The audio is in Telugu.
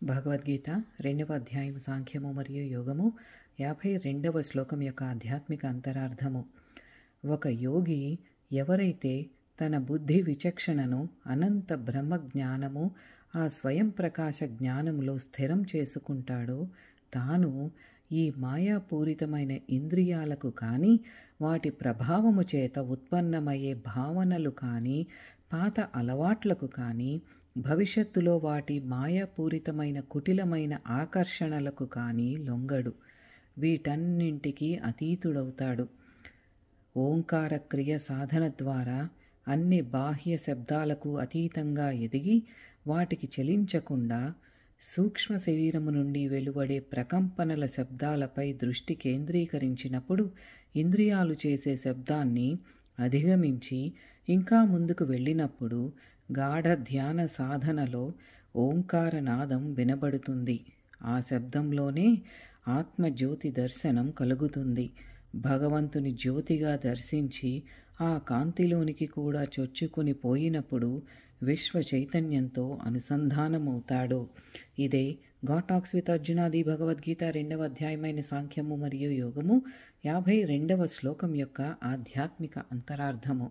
భగవద్గీత 2వ అధ్యాయం సాంఖ్యము మరియు యోగము 52వ శ్లోకం యొక్క ఆధ్యాత్మిక అంతరార్థము. ఒక యోగి ఎవరైతే తన బుద్ధి విచక్షణను అనంత బ్రహ్మ జ్ఞానము ఆ స్వయం ప్రకాశ జ్ఞానములో స్థిరం చేసుకుంటాడో తాను ఈ మాయాపూరితమైన ఇంద్రియాలకు కానీ వాటి ప్రభావము చేత ఉత్పన్నమయ్యే భావనలు కానీ పాత అలవాట్లకు కానీ భవిష్యత్తులో వాటి మాయాపూరితమైన కుటిలమైన ఆకర్షణలకు కానీ లొంగడు. వీటన్నింటికీ అతీతుడవుతాడు. ఓంకార క్రియ సాధన ద్వారా అన్ని బాహ్య శబ్దాలకు అతీతంగా ఎదిగి వాటికి చలించకుండా సూక్ష్మ శరీరము నుండి వెలువడే ప్రకంపనల శబ్దాలపై దృష్టి కేంద్రీకరించినప్పుడు ఇంద్రియాలు చేసే శబ్దాన్ని అధిగమించి ఇంకా ముందుకు వెళ్ళినప్పుడు గాఢ ధ్యాన సాధనలో ఓంకారనాదం వినబడుతుంది. ఆ శబ్దంలోనే ఆత్మజ్యోతి దర్శనం కలుగుతుంది. భగవంతుని జ్యోతిగా దర్శించి ఆ కాంతిలోనికి కూడా చొచ్చుకొని పోయినప్పుడు విశ్వ చైతన్యంతో అనుసంధానమవుతాడు. ఇదే గాడ్ టాక్స్ విత్ అర్జునాది భగవద్గీత 2వ అధ్యాయమైన సాంఖ్యము మరియు యోగము 52వ శ్లోకం యొక్క ఆధ్యాత్మిక అంతరార్థము.